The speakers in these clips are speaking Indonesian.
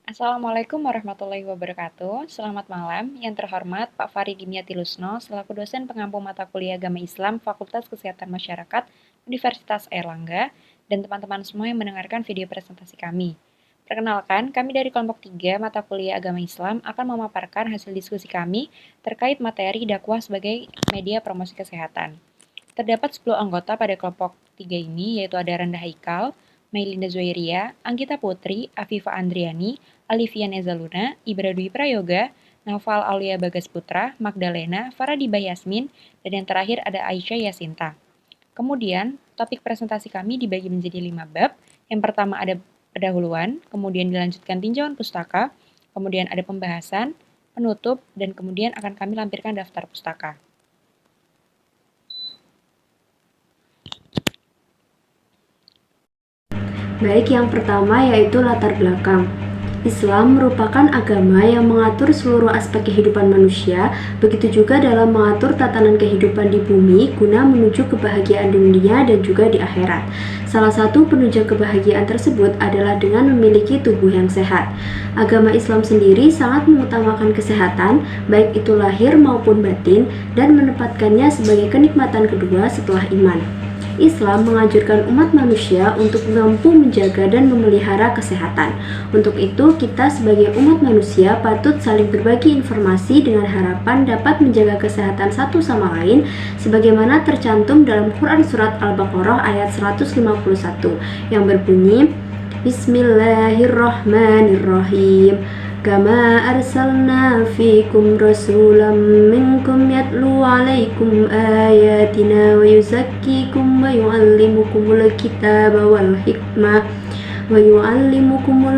Assalamualaikum warahmatullahi wabarakatuh. Selamat malam, yang terhormat Pak Farid Dimyati-Lusno, selaku dosen pengampu mata kuliah Agama Islam Fakultas Kesehatan Masyarakat Universitas Airlangga, dan teman-teman semua yang mendengarkan video presentasi kami. Perkenalkan, kami dari kelompok 3 mata kuliah Agama Islam akan memaparkan hasil diskusi kami terkait materi dakwah sebagai media promosi kesehatan. Terdapat 10 anggota pada kelompok 3 ini, yaitu ada Randa Haikal, Mailinda Zoiria, Anggita Putri, Afifa Andriani, Alivia Nezaluna, Ibra Dwi Prayoga, Naufal Aulia Bagas Putra, Magdalena, Faradibah Yasmin, dan yang terakhir ada Aisyah Yasinta. Kemudian, topik presentasi kami dibagi menjadi 5 bab. Yang pertama ada pendahuluan, kemudian dilanjutkan tinjauan pustaka, kemudian ada pembahasan, penutup, dan kemudian akan kami lampirkan daftar pustaka. Baik, yang pertama yaitu latar belakang. Islam merupakan agama yang mengatur seluruh aspek kehidupan manusia, begitu juga dalam mengatur tatanan kehidupan di bumi guna menuju kebahagiaan dunia dan juga di akhirat. Salah satu penunjang kebahagiaan tersebut adalah dengan memiliki tubuh yang sehat. Agama Islam sendiri sangat mengutamakan kesehatan, baik itu lahir maupun batin, dan menempatkannya sebagai kenikmatan kedua setelah iman. Islam menganjurkan umat manusia untuk mampu menjaga dan memelihara kesehatan. Untuk itu, kita sebagai umat manusia patut saling berbagi informasi dengan harapan dapat menjaga kesehatan satu sama lain, sebagaimana tercantum dalam Quran Surat Al-Baqarah ayat 151 yang berbunyi, Bismillahirrahmanirrahim. Kama arsalna fikum rasulam minkum yatlu alaikum ayatina wa yuzakkikum wa yuallimukumul kitaba wal hikmah wa yuallimukum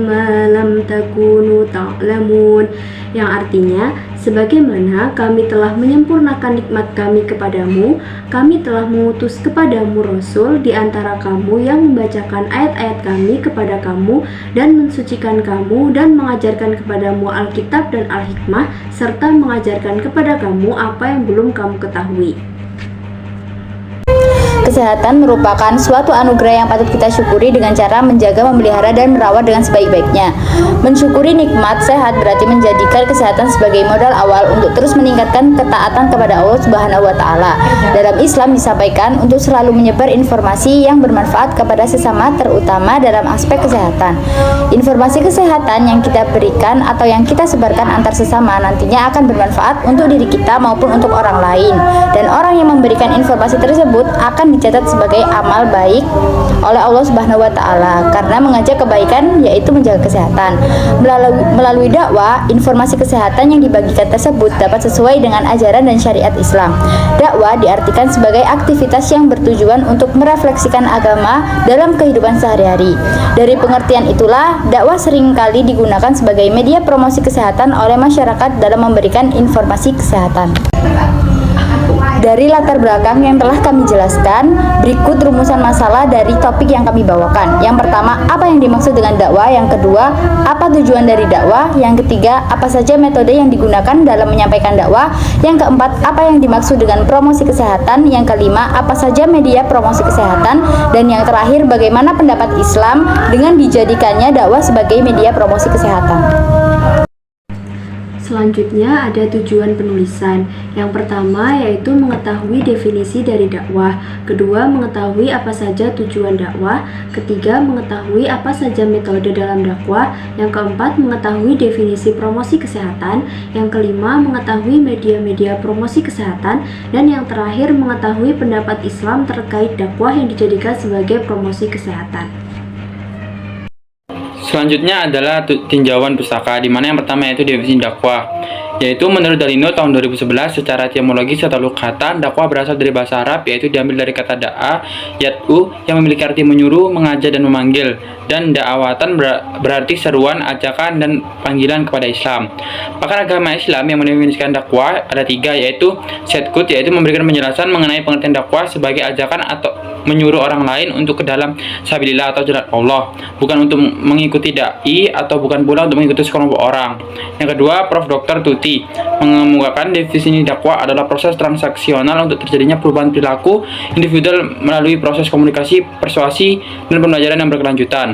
ma lam takunu ta'lamun, yang artinya, sebagaimana kami telah menyempurnakan nikmat kami kepadamu, kami telah mengutus kepadamu Rasul di antara kamu yang membacakan ayat-ayat kami kepada kamu dan mensucikan kamu dan mengajarkan kepadamu Alkitab dan Al-Hikmah serta mengajarkan kepada kamu apa yang belum kamu ketahui. Kesehatan merupakan suatu anugerah yang patut kita syukuri dengan cara menjaga, memelihara, dan merawat dengan sebaik-baiknya. Mensyukuri nikmat sehat berarti menjadikan kesehatan sebagai modal awal untuk terus meningkatkan ketaatan kepada Allah Subhanahu wa Ta'ala. Dalam Islam disampaikan untuk selalu menyebar informasi yang bermanfaat kepada sesama, terutama dalam aspek kesehatan. Informasi kesehatan yang kita berikan atau yang kita sebarkan antar sesama nantinya akan bermanfaat untuk diri kita maupun untuk orang lain. Dan orang yang memberikan informasi tersebut akan dicatat sebagai amal baik oleh Allah Subhanahu wa Ta'ala karena mengajak kebaikan, yaitu menjaga kesehatan. Melalui dakwah, informasi kesehatan yang dibagikan tersebut dapat sesuai dengan ajaran dan syariat Islam. Dakwah diartikan sebagai aktivitas yang bertujuan untuk merefleksikan agama dalam kehidupan sehari-hari. Dari pengertian itulah, dakwah seringkali digunakan sebagai media promosi kesehatan oleh masyarakat dalam memberikan informasi kesehatan. Dari latar belakang yang telah kami jelaskan, berikut rumusan masalah dari topik yang kami bawakan. Yang pertama, apa yang dimaksud dengan dakwah? Yang kedua, apa tujuan dari dakwah? Yang ketiga, apa saja metode yang digunakan dalam menyampaikan dakwah? Yang keempat, apa yang dimaksud dengan promosi kesehatan? Yang kelima, apa saja media promosi kesehatan? Dan yang terakhir, bagaimana pendapat Islam dengan dijadikannya dakwah sebagai media promosi kesehatan? Selanjutnya ada tujuan penulisan. Yang pertama yaitu mengetahui definisi dari dakwah. Kedua, mengetahui apa saja tujuan dakwah. Ketiga, mengetahui apa saja metode dalam dakwah. Yang keempat, mengetahui definisi promosi kesehatan. Yang kelima, mengetahui media-media promosi kesehatan. Dan yang terakhir, mengetahui pendapat Islam terkait dakwah yang dijadikan sebagai promosi kesehatan. Selanjutnya adalah tinjauan pustaka, di mana yang pertama yaitu definisi dakwah, yaitu menurut Dalino tahun 2011 secara etimologis atau lughatan, dakwah berasal dari bahasa Arab, yaitu diambil dari kata da'a, yad'u, yang memiliki arti menyuruh, mengajak, dan memanggil, dan da'awatan berarti seruan, ajakan, dan panggilan kepada Islam. Pakar agama Islam yang mendefinisikan dakwah ada 3, yaitu Syed Qutb, yaitu memberikan penjelasan mengenai pengertian dakwah sebagai ajakan atau menyuruh orang lain untuk ke dalam sabilillah atau jalan Allah, bukan untuk mengikuti dai atau bukan pula untuk mengikuti sekelompok orang. Yang kedua, Prof. Dr. Tuti komunikasi. Mengemukakan definisi dakwah adalah proses transaksional untuk terjadinya perubahan perilaku individual melalui proses komunikasi, persuasi, dan pembelajaran yang berkelanjutan.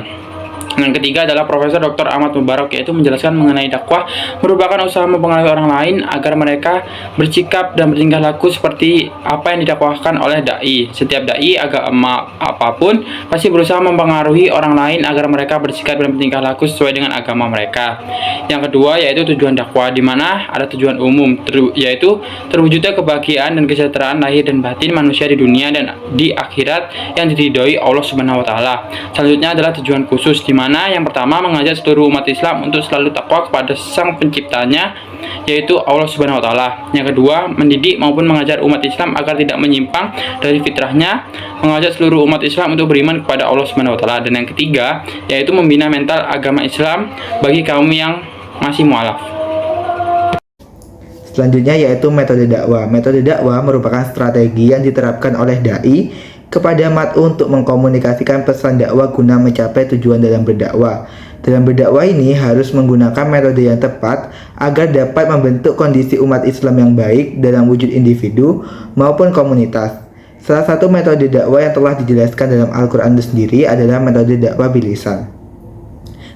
Yang ketiga adalah Profesor Dr. Ahmad Mubarak, yaitu menjelaskan mengenai dakwah merupakan usaha mempengaruhi orang lain agar mereka bersikap dan bertingkah laku seperti apa yang didakwahkan oleh dai. Setiap dai agama apapun pasti berusaha mempengaruhi orang lain agar mereka bersikap dan bertingkah laku sesuai dengan agama mereka. Yang kedua yaitu tujuan dakwah, di mana ada tujuan umum, yaitu terwujudnya kebahagiaan dan kesejahteraan lahir dan batin manusia di dunia dan di akhirat yang diridhoi Allah Subhanahu wa taala. Selanjutnya adalah tujuan khusus, di mana yang pertama mengajak seluruh umat Islam untuk selalu takwa kepada Sang Penciptanya, yaitu Allah Subhanahu wa taala. Yang kedua, mendidik maupun mengajar umat Islam agar tidak menyimpang dari fitrahnya, mengajak seluruh umat Islam untuk beriman kepada Allah Subhanahu wa taala. Dan yang ketiga, yaitu membina mental agama Islam bagi kaum yang masih mualaf. Selanjutnya yaitu metode dakwah. Metode dakwah merupakan strategi yang diterapkan oleh dai kepada mat'u untuk mengkomunikasikan pesan dakwah guna mencapai tujuan dalam berdakwah. Dalam berdakwah ini harus menggunakan metode yang tepat agar dapat membentuk kondisi umat Islam yang baik dalam wujud individu maupun komunitas. Salah satu metode dakwah yang telah dijelaskan dalam Al-Quran itu sendiri adalah metode dakwah bil lisan.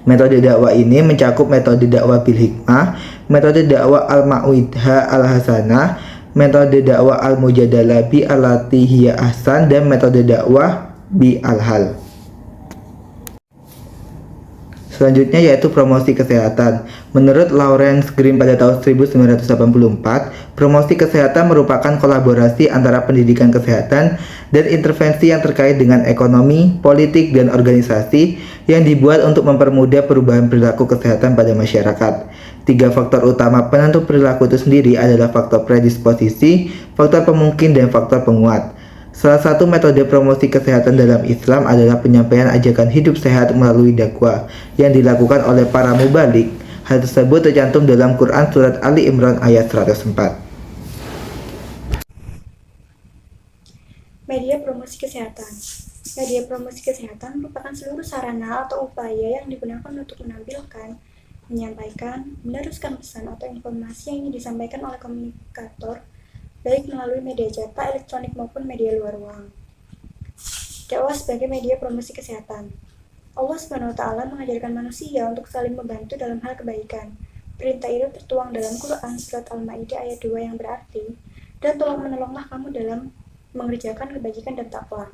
Metode dakwah ini mencakup metode dakwah bil hikmah, metode dakwah al-mau'idhah al-hasanah, metode dakwah al-mujadalah bi allati hiya ahsan, dan metode dakwah bi al-hal. Selanjutnya yaitu promosi kesehatan. Menurut Lawrence Green pada tahun 1984, promosi kesehatan merupakan kolaborasi antara pendidikan kesehatan dan intervensi yang terkait dengan ekonomi, politik, dan organisasi yang dibuat untuk mempermudah perubahan perilaku kesehatan pada masyarakat. Tiga faktor utama penentu perilaku itu sendiri adalah faktor predisposisi, faktor pemungkin, dan faktor penguat. Salah satu metode promosi kesehatan dalam Islam adalah penyampaian ajakan hidup sehat melalui dakwah yang dilakukan oleh para mubalik. Hal tersebut tercantum dalam Quran Surat Ali Imran ayat 104. Media promosi kesehatan. Media promosi kesehatan merupakan seluruh sarana atau upaya yang digunakan untuk menampilkan, menyampaikan, meneruskan pesan atau informasi yang ingin disampaikan oleh komunikator, baik melalui media cetak, elektronik maupun media luar ruang. Dakwah sebagai media promosi kesehatan. Allah Subhanahu wa taala mengajarkan manusia untuk saling membantu dalam hal kebaikan. Perintah itu tertuang dalam Quran Surat Al-Maidah ayat 2 yang berarti, "Dan tolong-menolonglah kamu dalam mengerjakan kebajikan dan takwa."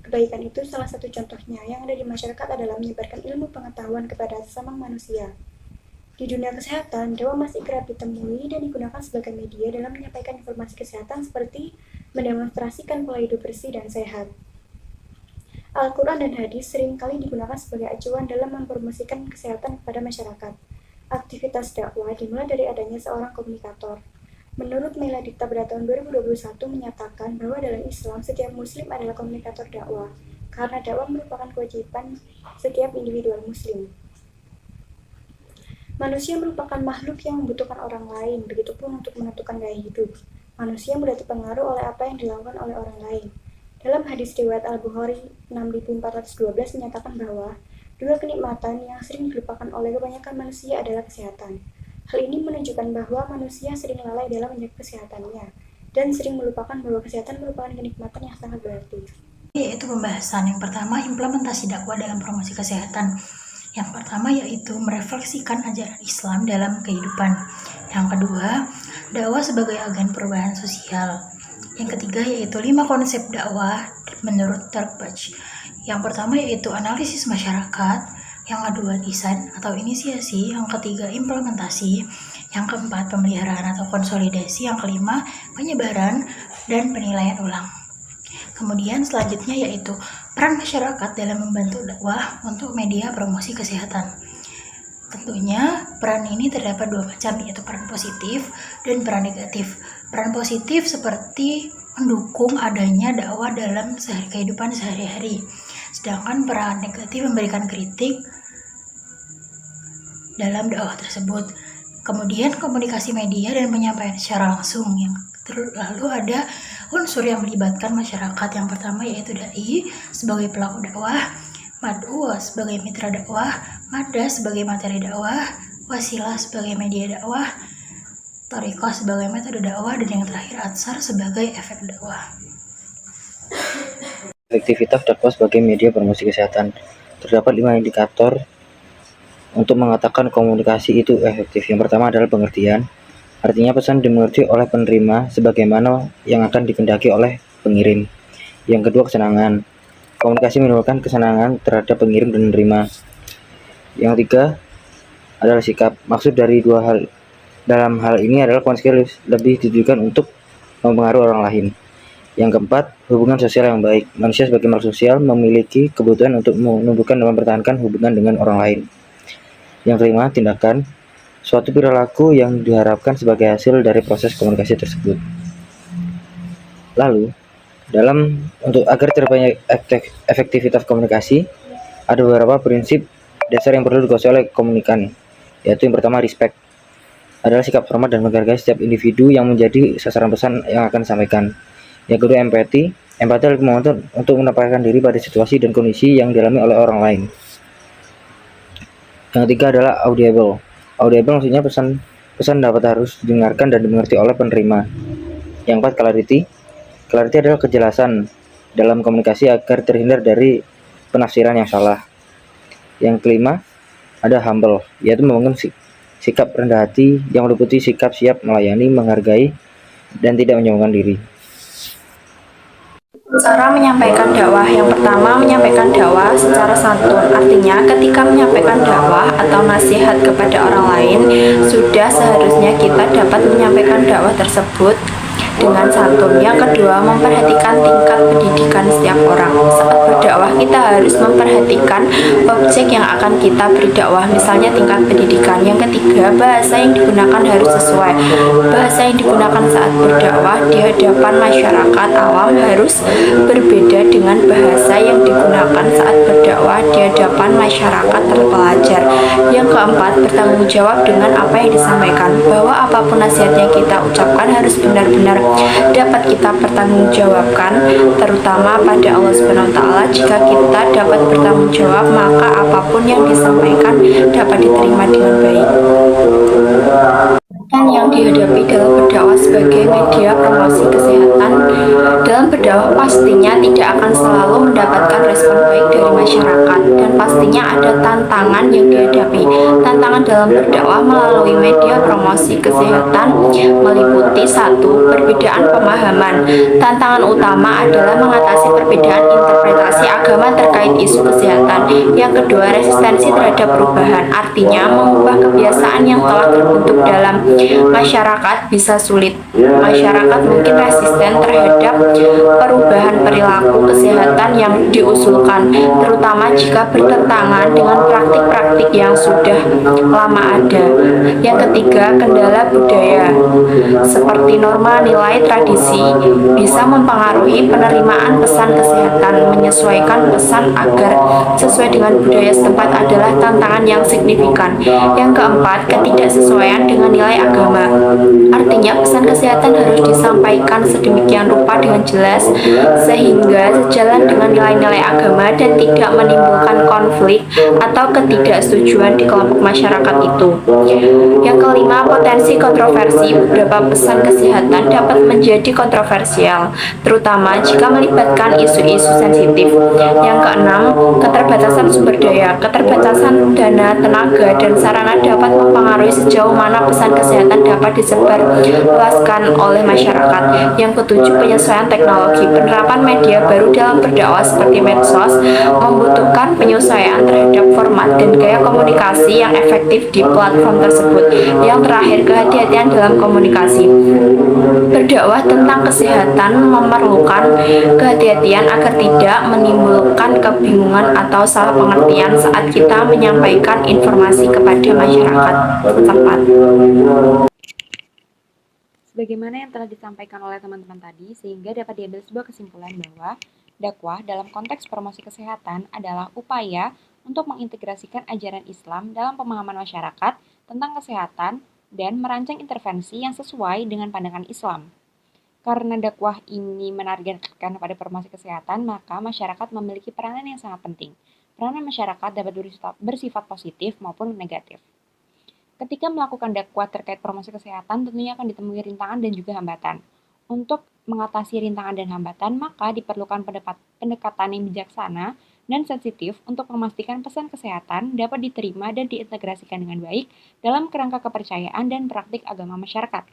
Kebaikan itu salah satu contohnya yang ada di masyarakat adalah menyebarkan ilmu pengetahuan kepada sesama manusia. Di dunia kesehatan, dakwah masih kerap ditemui dan digunakan sebagai media dalam menyampaikan informasi kesehatan seperti mendemonstrasikan pola hidup bersih dan sehat. Al-Quran dan hadis seringkali digunakan sebagai acuan dalam mempromosikan kesehatan kepada masyarakat. Aktivitas dakwah dimulai dari adanya seorang komunikator. Menurut Meladikta pada tahun 2021 menyatakan bahwa dalam Islam setiap muslim adalah komunikator dakwah, karena dakwah merupakan kewajiban setiap individual muslim. Manusia merupakan makhluk yang membutuhkan orang lain, begitupun untuk menentukan gaya hidup. Manusia mudah terpengaruh oleh apa yang dilakukan oleh orang lain. Dalam hadis riwayat Al-Bukhari 6412 menyatakan bahwa dua kenikmatan yang sering dilupakan oleh kebanyakan manusia adalah kesehatan. Hal ini menunjukkan bahwa manusia sering lalai dalam menjaga kesehatannya dan sering melupakan bahwa kesehatan merupakan kenikmatan yang sangat berarti. Yaitu pembahasan yang pertama, implementasi dakwah dalam promosi kesehatan. Yang pertama yaitu merefleksikan ajaran Islam dalam kehidupan. Yang kedua, dakwah sebagai agen perubahan sosial. Yang ketiga yaitu 5 konsep dakwah menurut Turkbach. Yang pertama yaitu analisis masyarakat. Yang kedua desain atau inisiasi. Yang ketiga implementasi. Yang keempat pemeliharaan atau konsolidasi. Yang kelima penyebaran dan penilaian ulang. Kemudian selanjutnya yaitu peran masyarakat dalam membantu dakwah untuk media promosi kesehatan. Tentunya peran ini terdapat dua macam, yaitu peran positif dan peran negatif. Peran positif seperti mendukung adanya dakwah dalam kehidupan sehari-hari. Sedangkan peran negatif memberikan kritik dalam dakwah tersebut. Kemudian komunikasi media dan penyampaian secara langsung. Lalu ada unsur yang melibatkan masyarakat. Yang pertama yaitu dai sebagai pelaku dakwah, mad'u sebagai mitra dakwah, madah sebagai materi dakwah, wasilah sebagai media dakwah, thariqah sebagai metode dakwah, dan yang terakhir atsar sebagai efek dakwah. Efektivitas dakwah sebagai media promosi kesehatan. Terdapat 5 indikator untuk mengatakan komunikasi itu efektif. Yang pertama adalah pengertian. Artinya pesan dimengerti oleh penerima sebagaimana yang akan dikehendaki oleh pengirim. Yang kedua, kesenangan. Komunikasi menimbulkan kesenangan terhadap pengirim dan penerima. Yang ketiga adalah sikap. Maksud dari dua hal dalam hal ini adalah komunikasi lebih ditujukan untuk mempengaruhi orang lain. Yang keempat, hubungan sosial yang baik. Manusia sebagai makhluk sosial memiliki kebutuhan untuk menumbuhkan dan mempertahankan hubungan dengan orang lain. Yang kelima, tindakan. Suatu perilaku yang diharapkan sebagai hasil dari proses komunikasi tersebut. Lalu, agar tercapai efektivitas komunikasi, ada beberapa prinsip dasar yang perlu dikuasai oleh komunikan, yaitu yang pertama, respect. Adalah sikap hormat dan menghargai setiap individu yang menjadi sasaran pesan yang akan disampaikan. Yang kedua, empati. Empati adalah kemampuan untuk menempatkan diri pada situasi dan kondisi yang dialami oleh orang lain. Yang ketiga adalah audible. Audible maksudnya pesan dapat harus didengarkan dan dimengerti oleh penerima. Yang keempat, clarity. Clarity adalah kejelasan dalam komunikasi agar terhindar dari penafsiran yang salah. Yang kelima ada humble, yaitu membangun sikap rendah hati yang meliputi sikap siap melayani, menghargai, dan tidak menyombongkan diri. Cara menyampaikan dakwah. Yang pertama, menyampaikan dakwah secara santun. Artinya, ketika menyampaikan dakwah atau nasihat kepada orang lain, sudah seharusnya kita dapat menyampaikan dakwah tersebut dengan santun. Yang kedua, memperhatikan tingkat pendidikan setiap orang. Saat berdakwah, kita harus memperhatikan objek yang akan kita berdakwah, misalnya tingkat pendidikan. Yang ketiga, bahasa yang digunakan harus sesuai. Bahasa yang digunakan saat berdakwah di hadapan masyarakat awam harus berbeda dengan bahasa yang digunakan saat berdakwah di hadapan masyarakat terpelajar. Yang keempat, bertanggung jawab dengan apa yang disampaikan, bahwa apapun nasihat yang kita ucapkan harus benar-benar dapat kita pertanggungjawabkan, terutama pada Allah Subhanahu wa Ta'ala. Jika kita dapat bertanggung jawab, maka apapun yang disampaikan dapat diterima dengan baik. Dan yang dihadapi dalam berdakwah sebagai media promosi kesehatan. Dalam berdakwah pastinya tidak akan selalu mendapatkan respon baik dari masyarakat, dan pastinya ada tantangan yang dihadapi. Tantangan dalam berdakwah melalui media promosi kesehatan meliputi: satu, perbedaan pemahaman. Tantangan utama adalah mengatasi perbedaan interpretasi agama terkait isu kesehatan. Yang kedua, resistensi terhadap perubahan. Artinya, mengubah kebiasaan yang telah terbentuk dalam masyarakat bisa sulit. Masyarakat mungkin resisten terhadap perubahan perilaku kesehatan yang diusulkan, terutama jika bertentangan dengan praktik-praktik yang sudah lama ada. Yang ketiga, kendala budaya seperti norma, nilai, tradisi bisa mempengaruhi penerimaan pesan kesehatan. Menyesuaikan pesan agar sesuai dengan budaya setempat adalah tantangan yang signifikan. Yang keempat, ketidaksesuaian dengan nilai agama. Artinya, pesan kesehatan harus disampaikan sedemikian rupa dengan jelas sehingga sejalan dengan nilai-nilai agama dan tidak menimbulkan konflik atau ketidaksetujuan di kelompok masyarakat itu. Yang kelima, potensi kontroversi. Beberapa pesan kesehatan dapat menjadi kontroversial, terutama jika melibatkan isu-isu sensitif. Yang keenam, keterbatasan sumber daya. Keterbatasan dana, tenaga, dan sarana dapat mempengaruhi sejauh mana pesan kesehatan dapat disebarluaskan oleh masyarakat. Yang ketujuh, penyesuaian teknologi. Penerapan media baru dalam berdakwah seperti medsos membutuhkan penyesuaian terhadap format dan gaya komunikasi yang efektif di platform tersebut. Yang terakhir, kehati-hatian dalam komunikasi. Berdakwah tentang kesehatan memerlukan kehati-hatian agar tidak menimbulkan kebingungan atau salah pengertian saat kita menyampaikan informasi kepada masyarakat setempat. Sebagaimana yang telah disampaikan oleh teman-teman tadi, sehingga dapat diambil sebuah kesimpulan bahwa dakwah dalam konteks promosi kesehatan adalah upaya untuk mengintegrasikan ajaran Islam dalam pemahaman masyarakat tentang kesehatan dan merancang intervensi yang sesuai dengan pandangan Islam. Karena dakwah ini menargetkan pada promosi kesehatan, maka masyarakat memiliki peranan yang sangat penting. Peranan masyarakat dapat bersifat positif maupun negatif. Ketika melakukan dakwah terkait promosi kesehatan, tentunya akan ditemui rintangan dan juga hambatan. Untuk mengatasi rintangan dan hambatan, maka diperlukan pendekatan yang bijaksana dan sensitif untuk memastikan pesan kesehatan dapat diterima dan diintegrasikan dengan baik dalam kerangka kepercayaan dan praktik agama masyarakat.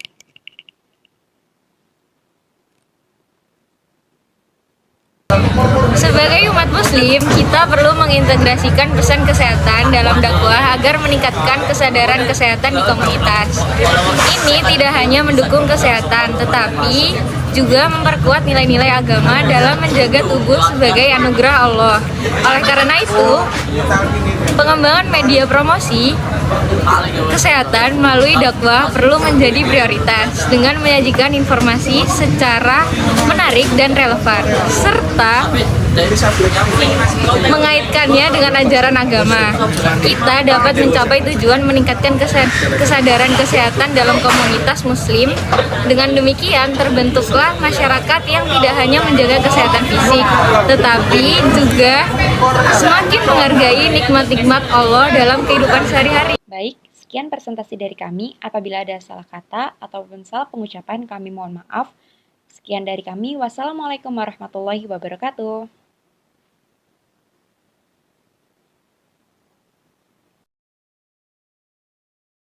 Sebagai umat muslim, kita perlu mengintegrasikan pesan kesehatan dalam dakwah agar meningkatkan kesadaran kesehatan di komunitas. Ini tidak hanya mendukung kesehatan, tetapi juga memperkuat nilai-nilai agama dalam menjaga tubuh sebagai anugerah Allah. Oleh karena itu, pengembangan media promosi kesehatan melalui dakwah perlu menjadi prioritas dengan menyajikan informasi secara menarik dan relevan, serta mengaitkannya dengan ajaran agama. Kita dapat mencapai tujuan meningkatkan kesadaran kesehatan dalam komunitas muslim. Dengan demikian terbentuklah masyarakat yang tidak hanya menjaga kesehatan fisik, tetapi juga semakin menghargai nikmat-nikmat Allah dalam kehidupan sehari-hari. Baik, sekian presentasi dari kami. Apabila ada salah kata ataupun salah pengucapan, kami mohon maaf. Sekian dari kami. Wassalamualaikum warahmatullahi wabarakatuh.